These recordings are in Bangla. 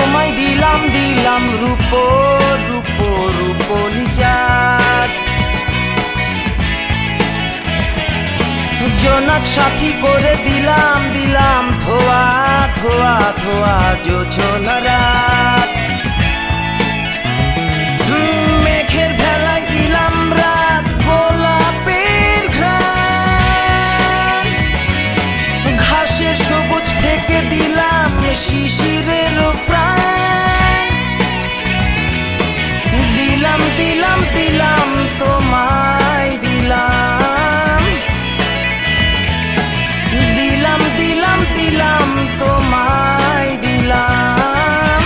তোমায় দিলাম দিলাম রূপো রূপো রূপলি চাঁদ, জোনাক সাথী করে দিলাম দিলাম ধোয়া ধোয়া ধোয়া জোছনা রাত। মেঘের ভেলায় দিলাম রাত গোলাপের ঘ্রাণ, ঘাসের সবুজ থেকে দিলাম শিশিরের প্রাণ। দিলাম দিলাম দিলাম তোমায় দিলাম, দিলাম দিলাম দিলাম তোমায় দিলাম।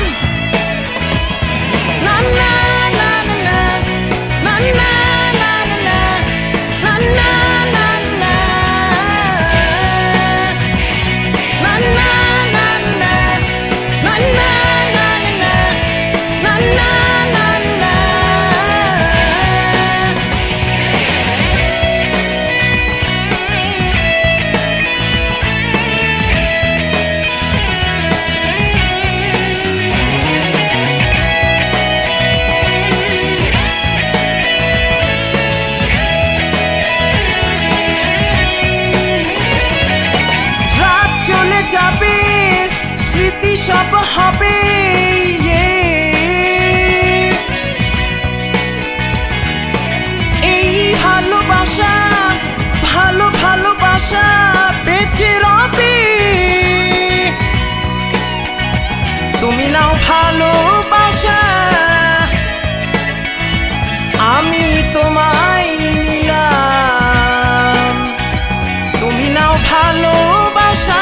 না না না না না না না না না না না না সব হবে এই ভালোবাসা, ভালো ভালোবাসা বেঁচে রবে। তুমি নাও ভালোবাসা, আমি তোমায় নিলাম। তুমি নাও ভালোবাসা,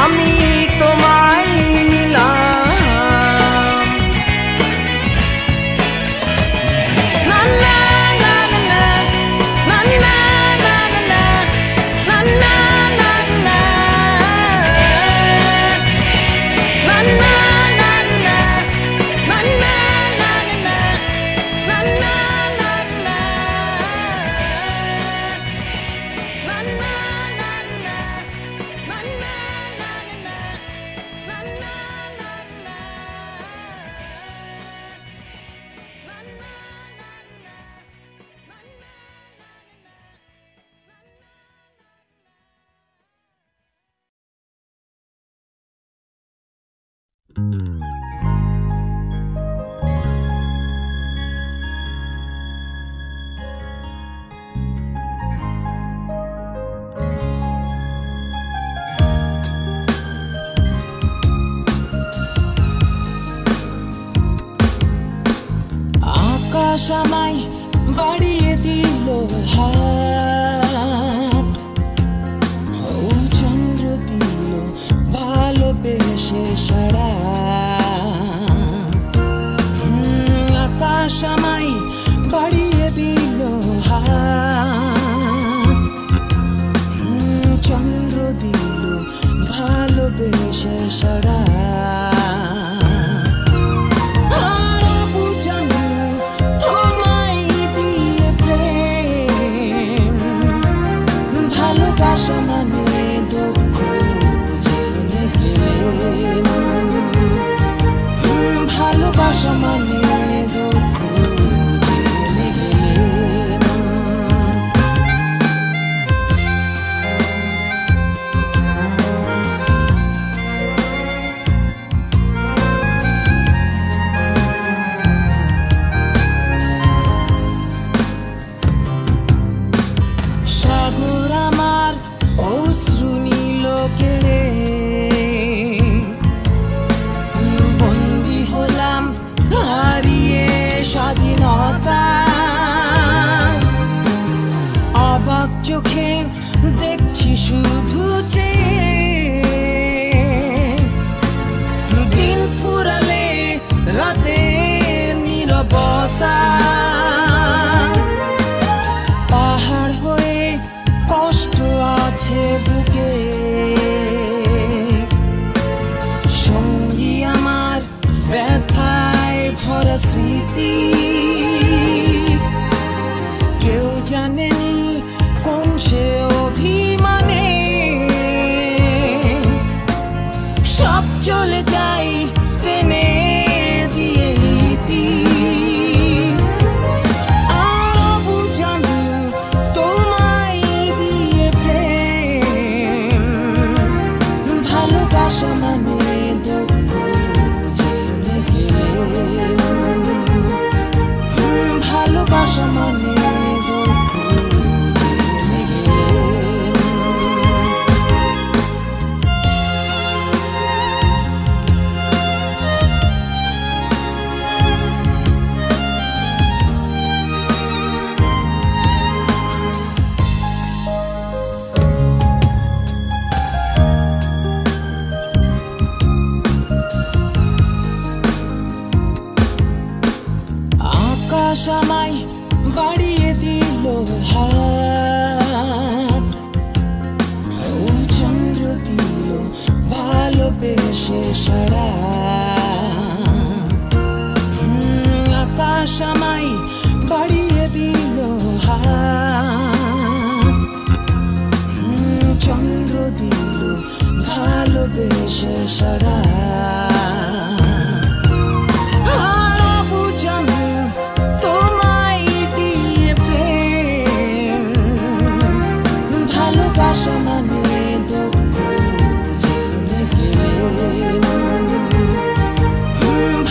আমি তোমায় নিলাম। না না না না না না না না না না না না না না আকাশ আমায় বাড়িয়ে দিল হাত, ও চন্দ্র দিল ভালোবেসে সারা। আকাশ আমায় বাড়িয়ে দিল হাত, চন্দ্র দিল ভালোবেসে সারা। ভালোবাসা মানে দুঃখ জেনে গেলেন, ভালোবাসা মানে দুঃখ জেনে গেলেন। সাগর আমার অশ্রু নীল কেড়ে, বন্দি হলাম হারিয়ে স্বাধীনতা। অবাক চোখে দেখছি শুধু চেয়ে, দিন ফুরালে রাতে নীরবতা। পাহাড় হয়ে কষ্ট আছে বুকে, সঙ্গী আমার ব্যথায় ভরা স্মৃতি। কেউ জানেনি কোন সে অভিমানে, সব চলে যাই ট্রেনে দিয়ে ইতি। আরো বুঝানো তোমায় দিয়ে প্রেম, ভালোবাসা মানে দুঃখ জেনে গেলে, ভালোবাসা মানে আকাশ আমায় বাড়িয়ে দিল হাত, ও চন্দ্র দিল ভালোবেসে সারা। আকাশ আমায় বাড়িয়ে দিল হাত, চন্দ্র দিল ভালোবেসে সারা। ভালোবাসা মানে দুঃখ জেনে গেলে,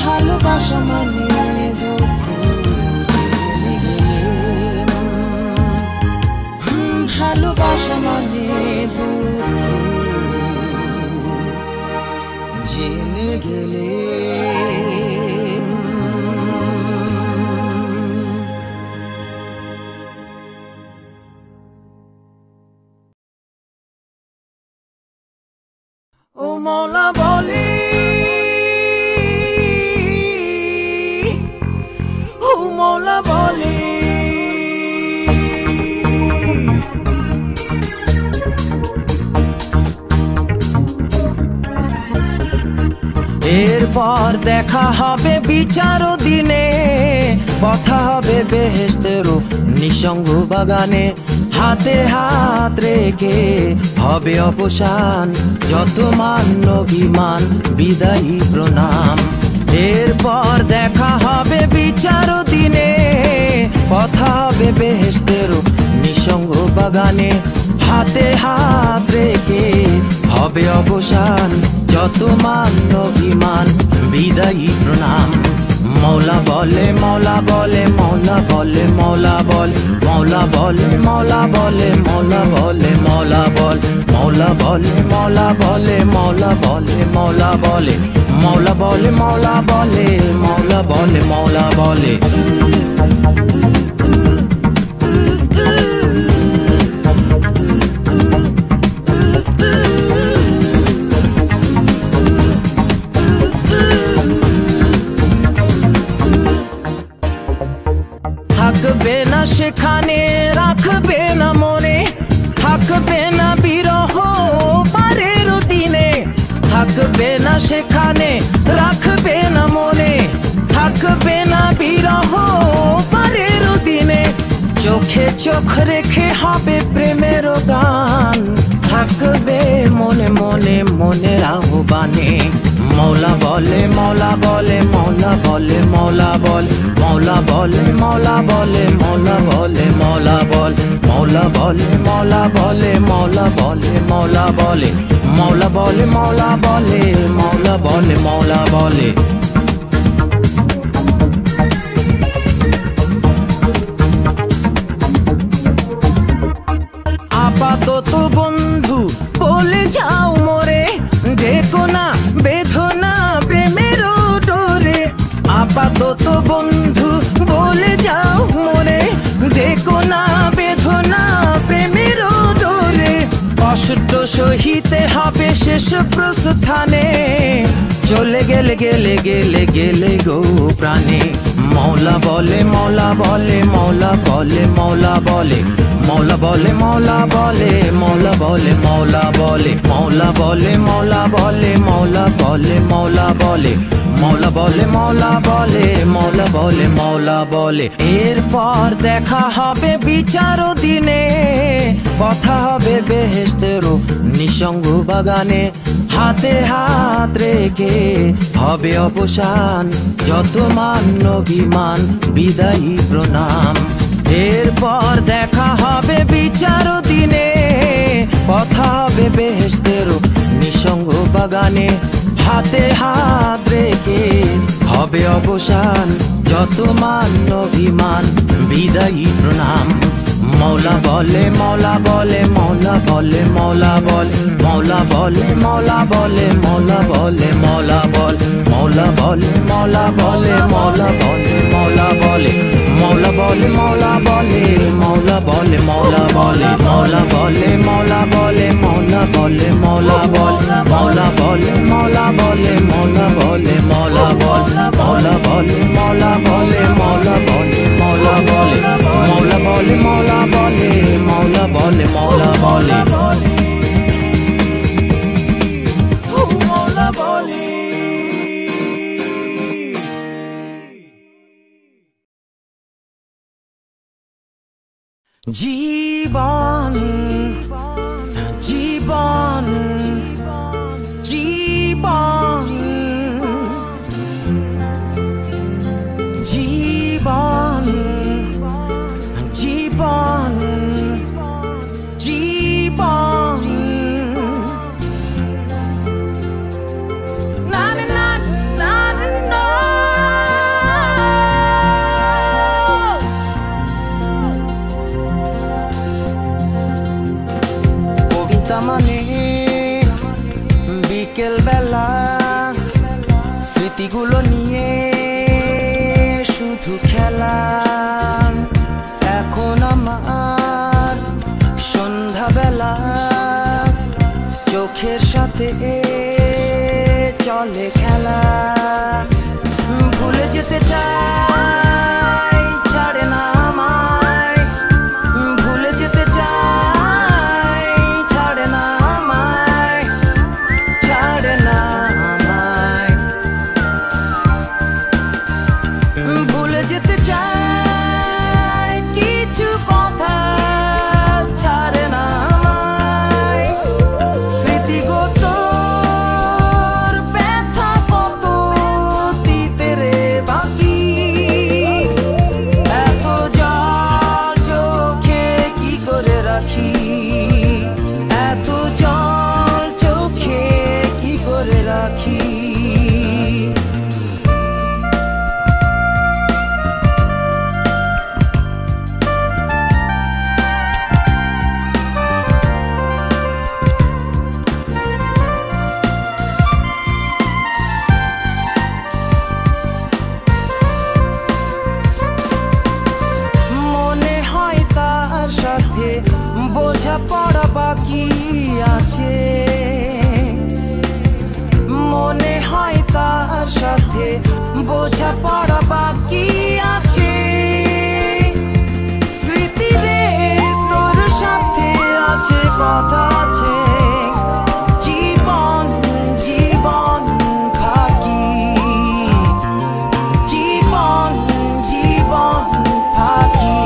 ভালোবাসা মানে দুঃখ জেনে গেলে, ভালোবাসা মানে দুঃখ জেনে গেলে। ও মৌলা বলি, ও মৌলা বলি, এরপর দেখা হবে বিচার দিনে, কথা হবে বেহেশতেরও নিঃসঙ্গ বাগানে। হাতে হাত রেখে হবে অবসান, যত মান অভিমান বিদায়ী প্রণাম। এরপর দেখা হবে বিচার দিনে, কথা হবে বেহেশতেরও নিঃসঙ্গ বাগানে। হাতে হাত রেখে হবে অবসান, যত মান অভিমান বিদায়ী প্রণাম। মৌলা বলে মৌলা বলে মৌলা বলে মৌলা বল, মৌলা বলে মৌলা বলে মৌলা বলে মৌলা বল, মৌলা বলে মৌলা বলে মৌলা বলে মৌলা বলে, মৌলা বলে মৌলা বলে মৌলা বলে মৌলা বলে। থাকবে না সেখানে রাখবে না মনে, থাকবে না বিরহ পারের দিনে। থাকবে না সেখানে রাখবে না মনে, থাকবে না বিরহ পারের দিনে। চোখে চোখ রেখে হবে প্রেমের গান, থাকবে মনে মনে মনের আহ্বানে। মৌলা বলে মৌলা বলে মৌলা বলে মৌলা বল, মৌলা বলে মৌলা বলে মৌলা বলে মৌলা বল, মৌলা বলে মৌলা বলে মৌলা বলে মৌলা বলে, মৌলা বলে মৌলা বলে মৌলা বলে মৌলা বলে। আপাতত বন্ধু বলে যাও মোরে, দেখো না বেদনা প্রেমের ডোরে। আপাতত বন্ধু বলে যাও মোরে, দেখো না বেদনা প্রেমের ডোরে। কষ্ট সহিতে হবে শেষ প্রস্থানে, চলে গেলে গেলে গেলে গেলে গো প্রাণে। মৌলা বলে মৌলা বলে মৌলা বলে মৌলা বলে, মৌলা বলে মৌলা বলে মৌলা বলে মৌলা বলে, মৌলা বলে মৌলা বলে মৌলা বলে মৌলা বলে, মৌলা বলে মৌলা বলে মৌলা বলে মৌলা বলে। এরপর দেখা হবে বিচার দিনে, কথা হবে বেহেশতেরও নিঃসঙ্গ বাগানে। হাতে হাত হাত রেখে হবে অবসান, যত মান অভিমান বিদায়ী প্রণাম। এরপর দেখা হবে বিচার দিনে, কথা হবে বেহেশতেরও নিঃসঙ্গ বাগানে। হাতে হাত রেখে হবে অবসান, যত মান অভিমান বিদায়ী প্রণাম। মৌলা বলে মৌলা বলে মৌলা বলে মৌলা বলে মৌলা বলে মৌলা বলে মৌলা বলে মৌলা বল মৌলা বলে মৌলা বলে মৌলা বলে মৌলা বলে মৌলা বলে মৌলা বলে মৌলা বলে মৌলা বলে মৌলা বলে মৌলা বলে মৌলা বলে মৌলা বল মৌলা বলে মৌলা বলে মৌলা বলে মৌলা বল মৌলা বলে মৌলা বলে মৌলা বলে মৌলা বলে মৌলা বলে মৌলা বলে মৌলা বলে মৌলা বলে মৌলা বলে। জীবন জীবন জীবন জীবন জীবন জীবন না না না না। কবিতা মানে বিকেল বেলা স্মৃতিগুলো নিয়ে শুধু খেলা। এখন আমার সন্ধ্যাবেলা চোখের সাথে চলে খেলা। ভুলে যেতে চাই ছাড়ে না আমায়, ভুলে যেতে চাই ছাড়ে না আমায়, ছাড়ে না আমায়। ভুলে যেতে চাই কিছু কথা ছাড়ে না আমায়। স্মৃতিগত ব্যথা কত দিতে রে বাকি। এত জল চোখে কি করে রাখি, এত জল চোখে কি করে রাখি। মনে হয় তার সাথে বোঝাপড়া বাকি আছে, মনে হয় তার সাথে বোঝাপড়া বাকি আছে। স্মৃতি রে তোর সাথে আছে কথা আছে, জীবন জীবন ফাঁকি, জীবন জীবন ফাঁকি।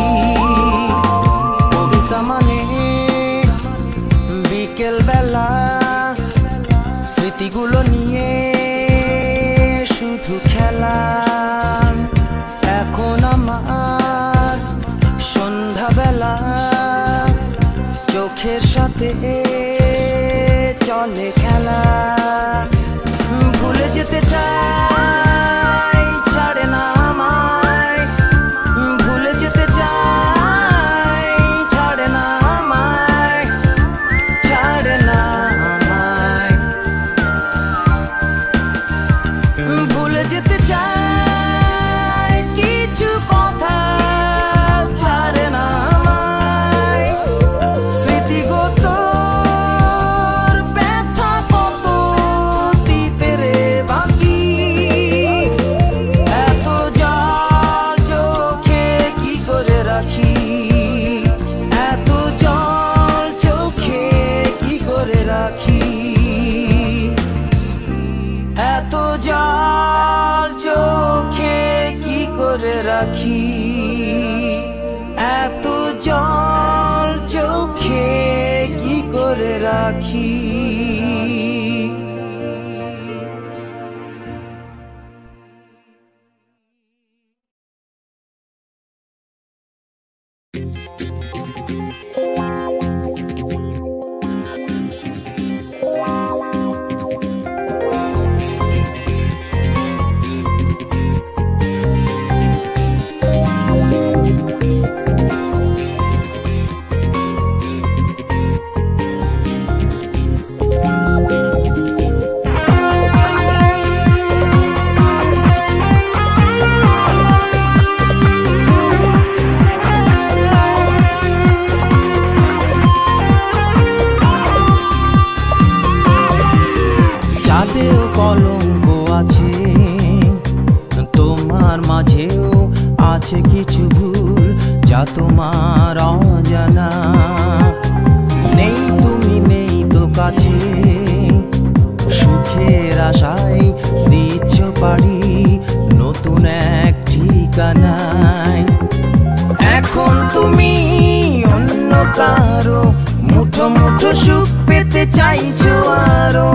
কবিতা মানে বিকেল বেলা স্মৃতিগুলো নিয়ে শুধু খেলা। এখন আমার সন্ধ্যাবেলা চোখের সাথে চলে খেলা। ভুলে যেতে চাই ছাড়ে না আমায়, ভুলে যেতে চাই ছাড়ে না আমায়, ছাড়ে না আমায়। ভুলে যেতে চাই কিছু কথা ছাড়ে না আমায়। স্মৃতিগত ব্যথা কত দিতে রে বাকি। এত জল চোখে কি করে রাখি, এত জল চোখে কি করে রাখি। এত জল চোখে কি করে রাখি, এত জল চোখে কি করে রাখি। চাঁদেও কলঙ্ক আছে, তোমার মাঝেও আছে কিছু ভুল যা তোমার অজানা। নেই তুমি নেই তো কাছে, সুখের আশায় দিচ্ছ পাড়ি নতুন এক ঠিকানায়। এখন তুমি অন্য কারো মুঠো মুঠো সুখ পেতে চাইছো আরো।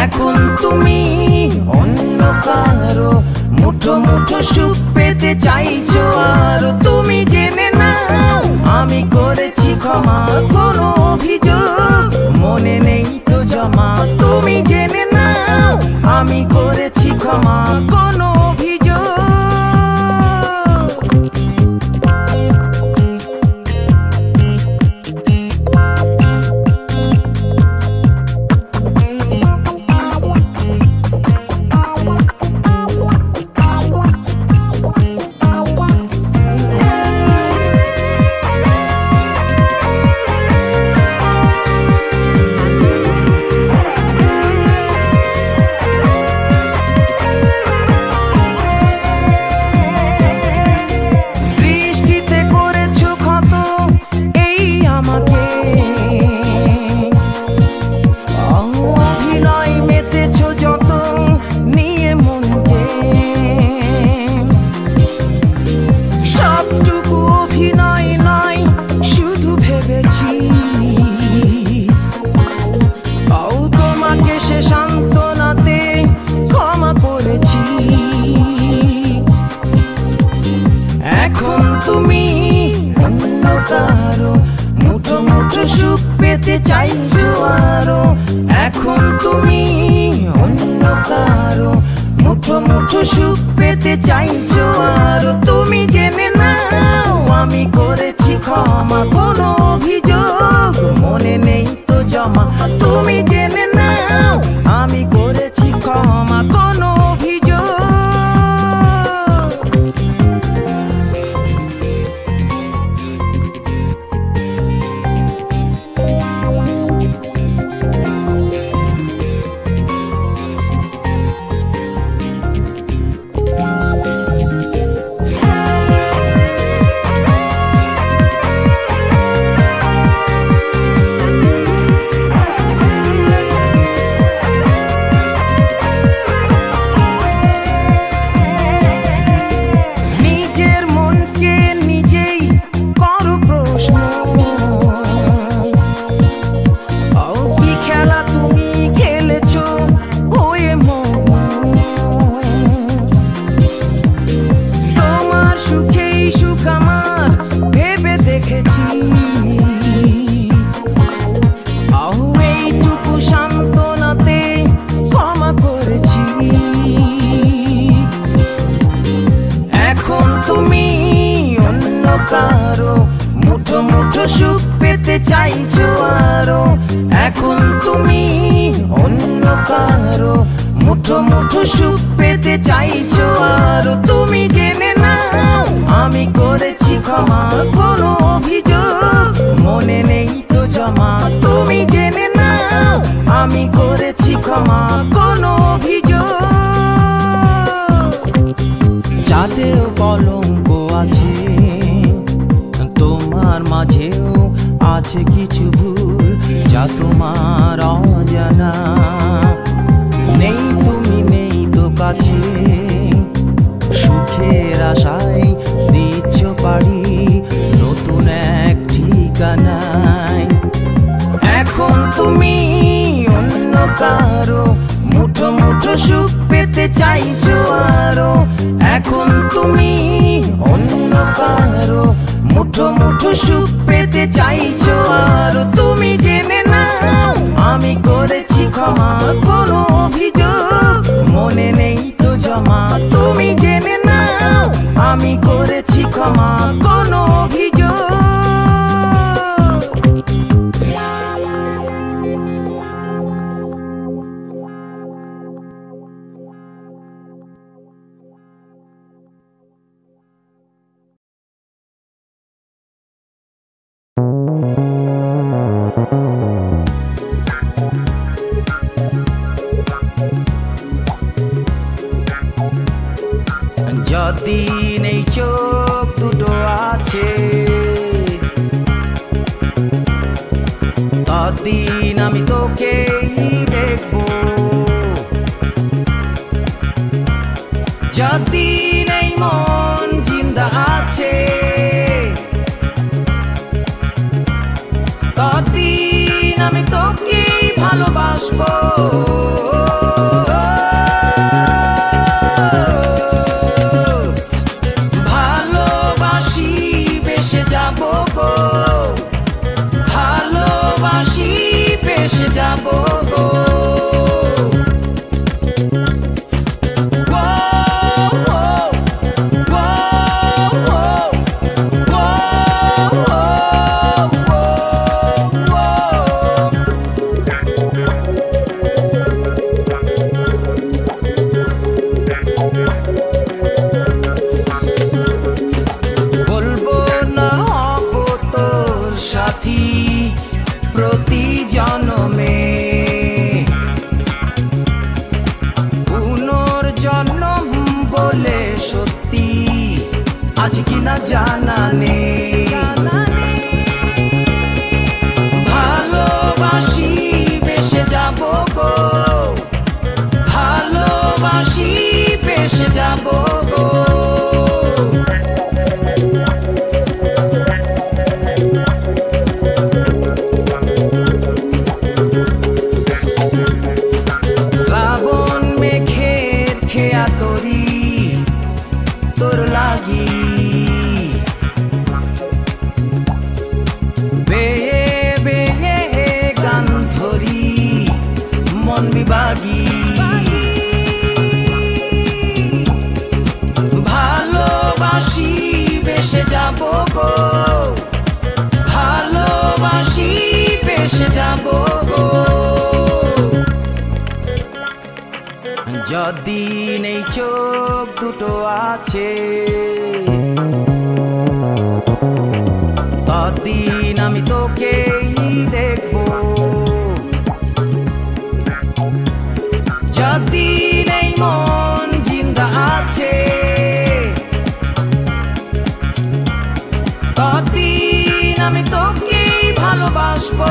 এখন তুমি অন্য কারো মুঠো মুঠো সুখ পেতে চাইছো আরো। তুমি জেনে নাও আমি করেছি ক্ষমা, কোনো অভিযোগ মনে নেই তো জমা। তুমি জেনে নাও আমি করেছি ক্ষমা, কোনো অভিযোগ। এখন তুমি অন্য কারো মুঠো মুঠো সুখ পেতে চাইছো আরো। এখন তুমি অন্য কারো মুঠো মুঠো সুখ পেতে চাইছো আরো। তুমি জেনে নাও আমি করেছি ক্ষমা, কোনো অভিযোগ মনে নেই তো জমা। তুমি জেনে নাও আমি করেছি ক্ষমা, কোনো অভিযোগ। কারো মুঠো মুঠো সুখ পেতে চাইছো আরো। এখন তুমি অন্য কারো মুঠো মুঠো সুখ পেতে চাইছো আরো। তুমি জেনে নাও আমি করেছি ক্ষমা, কোনো অভিযোগ মনে নেই তো জমা। তুমি জেনে নাও আমি করেছি ক্ষমা, কোনো অভিযোগ। চাঁদেও কলঙ্ক আছে, তোমার মাঝেও আছে কিছু ভুল যা তোমার অজানা। নেই তুমি নেই তো কাছে, সুখের আশায় দিচ্ছ পাড়ি নতুন এক ঠিকানায়। এখন তুমি অন্য কারো মুঠো মুঠো সুখ পেতে চাইছো আরো। এখন তুমি অন্য কারো মুঠো মুঠো সুখ পেতে চাইছো আরো। তুমি জেনে নাও আমি করেছি ক্ষমা, কোনো অভিযোগ মনে নেই তো জমা। তুমি জেনে নাও আমি করেছি ক্ষমা, কোনো অভিযোগ। যতদিন এই চোখ দুটো আছে ততদিন আমি তোকেই দেখবো। যতদিন এই মন জিন্দা আছে ততদিন আমি তোকেই ভালোবাসবো। ভালোবাসি বেসে যাবো গো, ভালোবাসি বেসে যাবো গো। প্রতি জন্মে পুনর্জন্ম বলে সত্যি আজ কিনা জানা নেই। ভালোবাসি বেসে যাবো গো, ভালোবাসি বেসে যাবো গো। তোর লাগি বেয়ে বেয়ে গান ধরি মন বিভাগী। ভালোবাসি বেসে যাবো গো, ভালোবাসি বেসে যাবো গো। যতদিন এই চোখ দুটো আছে ততদিন আমি তোকেই দেখবো। যতদিন এই মন জিন্দা আছে ততদিন আমি তোকেই ভালোবাসবো।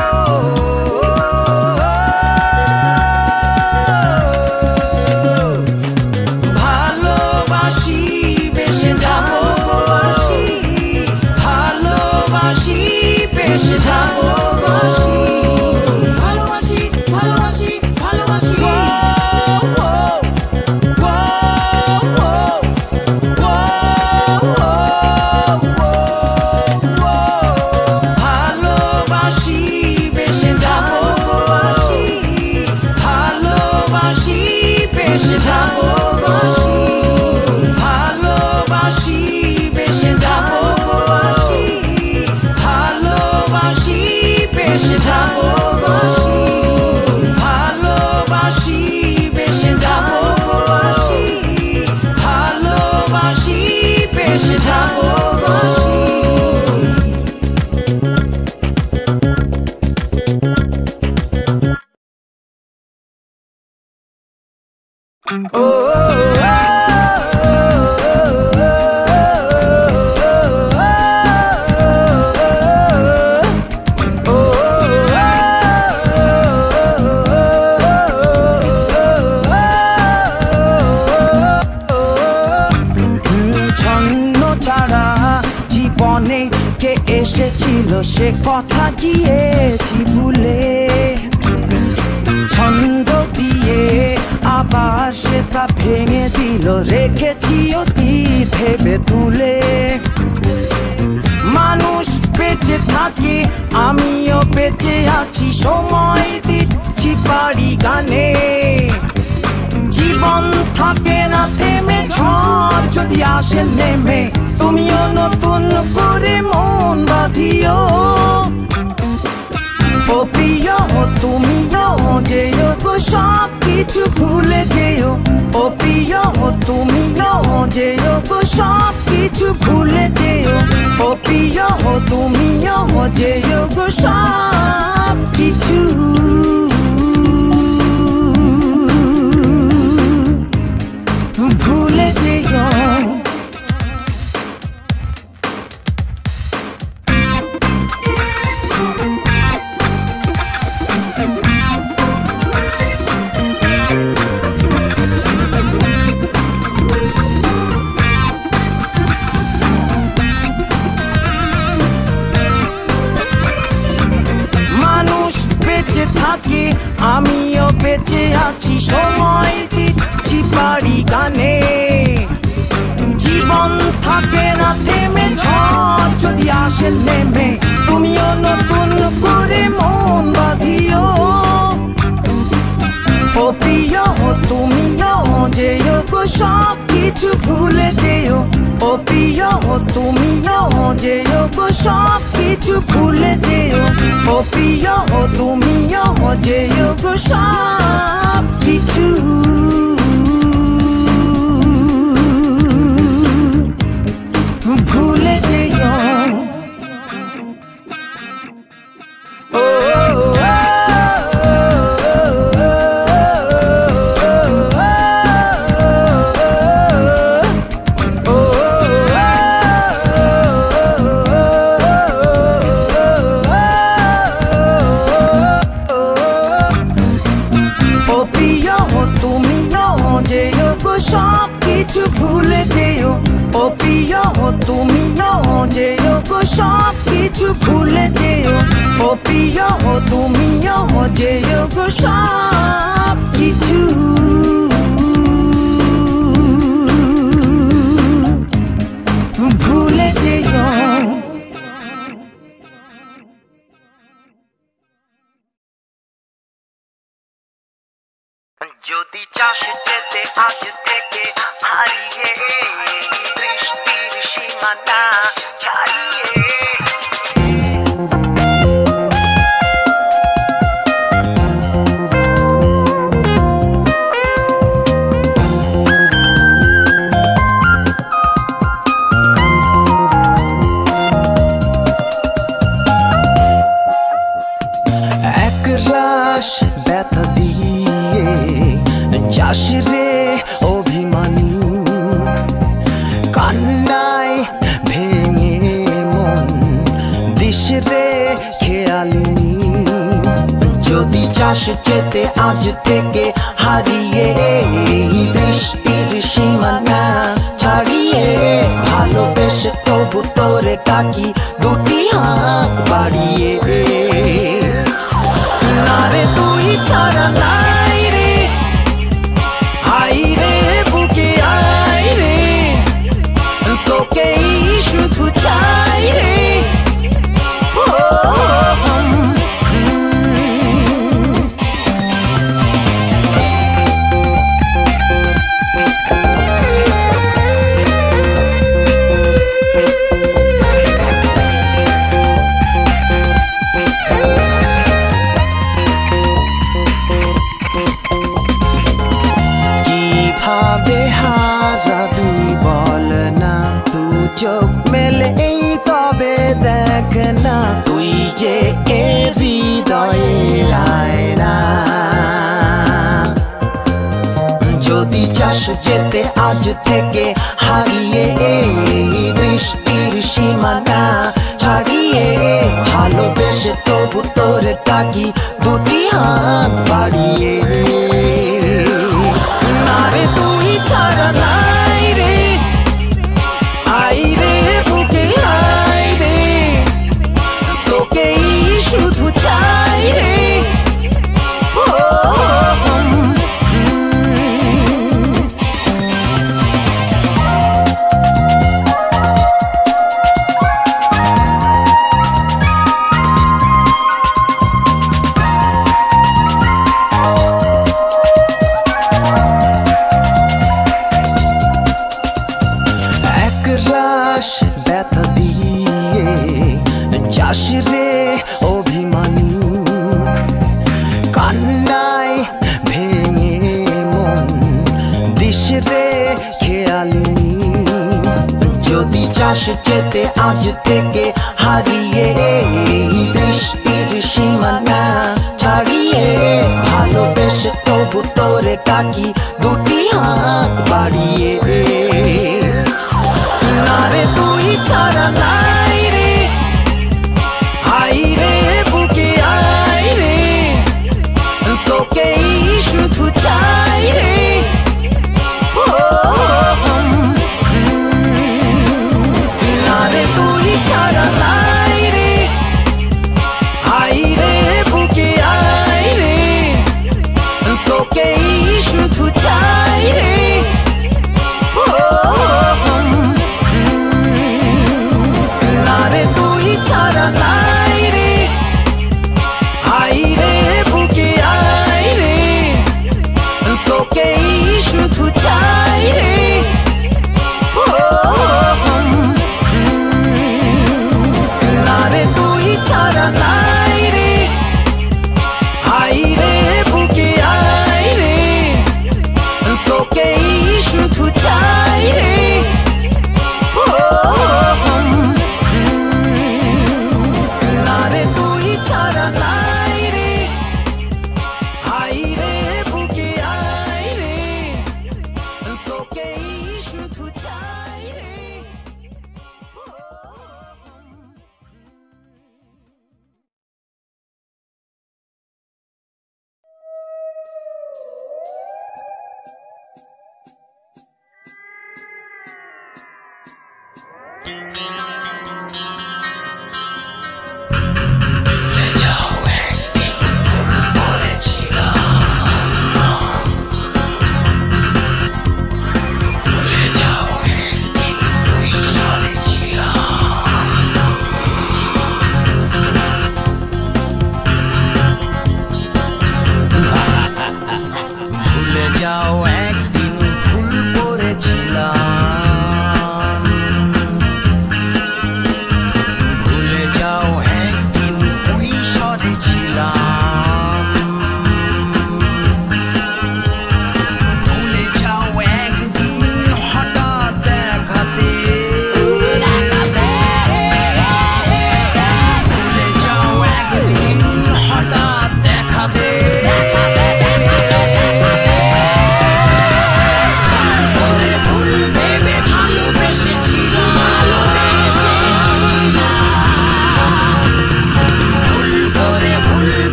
সে কথা গিয়েছি ভুলে, ছন্দ দিয়ে আবার সেটা ভেঙে দিল, রেখেছি অতীত ভেবে তুলে। মানুষ বেঁচে থাকে আমিও বেঁচে আছি, সময় দিচ্ছি পারি গানে। জীবন থাকে না থেমে, ঝড় যদি আসে নেমে, তুমিও নতুন করে মন বাঁধিও। ও প্রিয় তুমিও যেও গো, সব কিছু ভুলে যেও। ও প্রিয় তুমিও যেও গো, সব কিছু ভুলে যেও। ও প্রিয় তুমিও যেও গো, সব কিছু ভুলে যেও। তারি গানে জীবন থাকে না থেমে ঝড় যদি আসে নেমে তুমিও নতুন করে মন বাঁধিও ও প্রিয় তুমিও যেও গো সব কিছু ভুলে যেও ও প্রিয় তুমিও যেও গো সব কিছু ভুলে যেও ও প্রিয় তুমিও যেও গো সব কিছু ভুলে যেও সব কিছু ভুলে যেও ও প্রিয় তুমিও যেও গো সব কিছু ভুলে যেও ও প্রিয় তুমিও যেও গো সব কিছু ভুলে যেও যদি চাস যেতে আজ থেকে হারিয়ে বৃষ্টির সীমানা ছাড়িয়ে একরাশ ব্যথা দিয়ে যাস রে অভিমানী কান্নায় ভেঙে মন দিস রে খেয়ালিনী যদি চাস যেতে আজ থেকে হারিয়ে বৃষ্টির সীমানা ছাড়িয়ে ভালোবেসে তবু তোরে ডাকি দুটি হাত বাড়িয়ে না রে তুই ছাড়া নাই রে আই রে বুকে আই রে তোকেই শুধু চাই রে চোখ মেলে এই তবে দেখ না তুই যে এ হৃদয়ের আয়না যদি চাস যেতে আজ থেকে হারিয়ে বৃষ্টির সীমানা ছাড়িয়ে ভালোবেসে তবু তোরে ডাকি দুটি হাত বাড়িয়ে না রে তুই ছাড়া নাই রে আই রে বুকে আই রে তোকেই শুধু চাই রে ব্যথা দিয়ে যাস রে অভিমানী কান্নায় ভেঙে মন দিস রে খেয়ালিনী যদি চাস যেতে আজ থেকে হারিয়ে বৃষ্টির সীমানা ছাড়িয়ে ভালোবেসে তবু তোরে ডাকি দুটি হাত বাড়িয়ে না রে তুই ছাড়া নাই রে আই রে বুকে আই রে তোকেই শুধু চাই রে না রে তুই ছাড়া নাই রে আই রে বুকে আই রে তোকেই শুধু চাই রে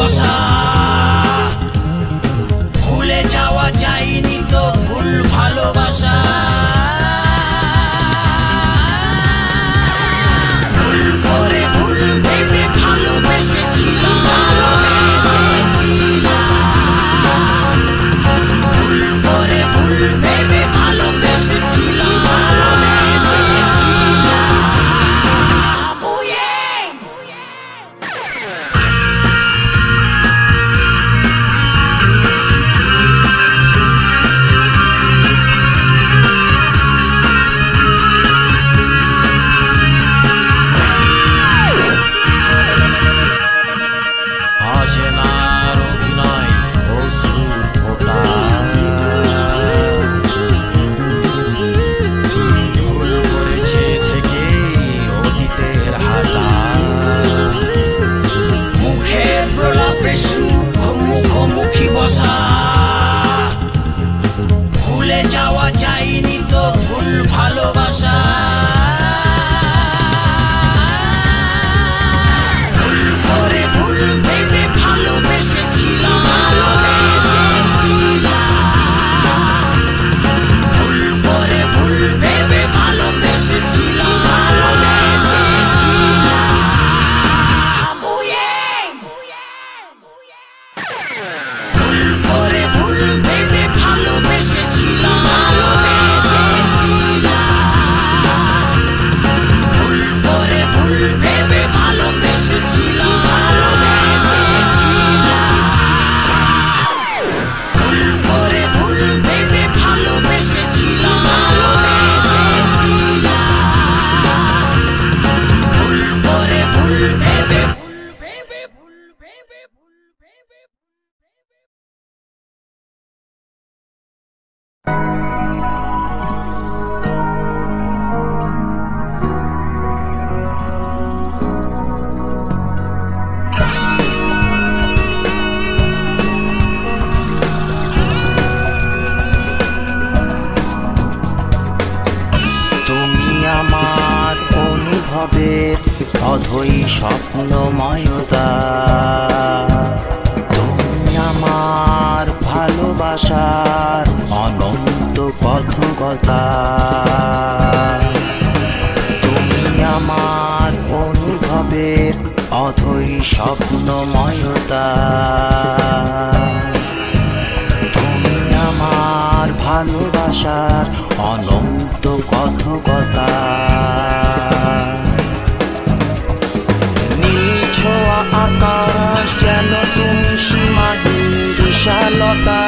বসা ভুলে যাওয়া যায়নি তো ভুল ভালোবাসা ভুল করে ভুল ভেবে ভালোবেসেছিলাম ভুল করে ভুল ভেবে ভালোবেসেছিলাম ভুলে যাওয়া যায়নি তো ভুল ভালোবাসা ভুল করে ভুল ভেবে ভালোবেসেছিলাম ভুল করে ভুল ভেবে ভালোবেসেছিলাম অধৈ স্বপ্নময়তা তুমি আমার ভালোবাসার অনন্ত কথকতা তুমি আমার অনুভবের অধৈ স্বপ্নময়তা তুমি আমার ভালোবাসার অনন্ত কথকতা আকাশ যেন তুমি সীমাহীন বিশালতা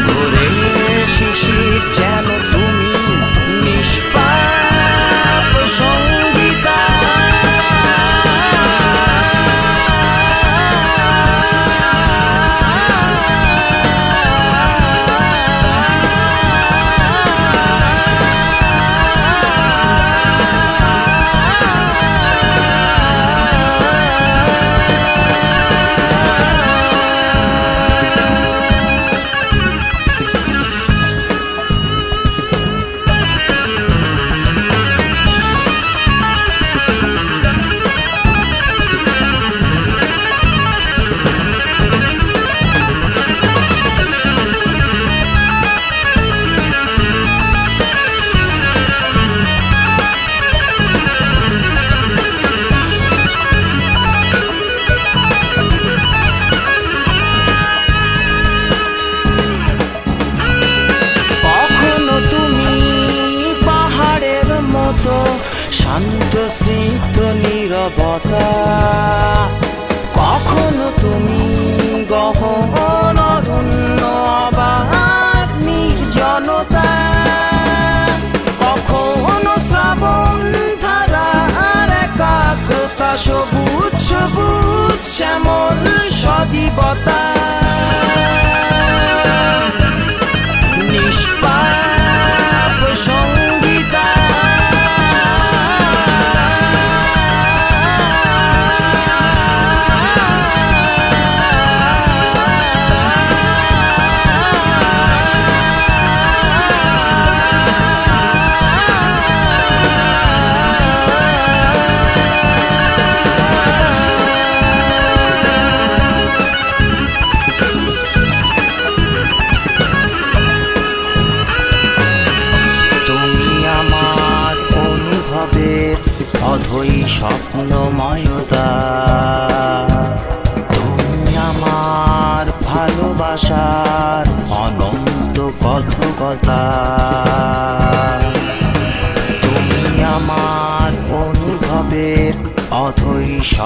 ভোরের শিশির যেন তুমি নিষ্পাপ সঙ্গীতা শান্ত স্নিগ্ধ নীরবতা কখনো তুমি গহন অরণ্য অবাক নির্জনতা কখনো শ্রাবণ ধারার একাগ্রতা সবুজ সবুজ শ্যামল সজীবতা নিষ্পাপ সঙ্গীতা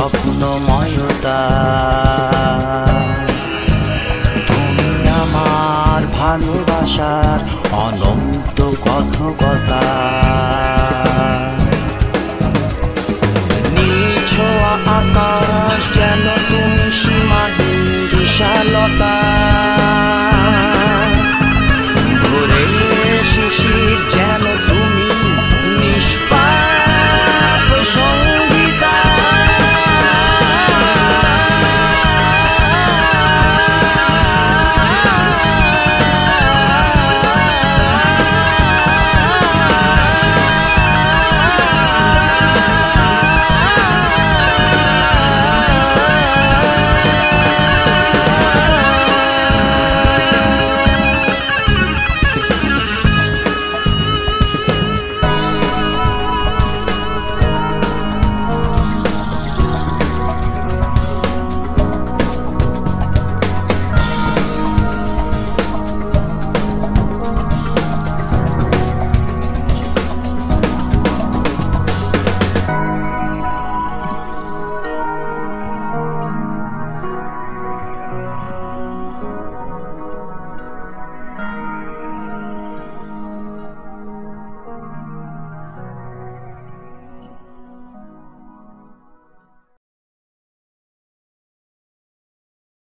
স্বপ্নময়তা। তুমি আমার ভালোবাসার অনন্ত কথকতা।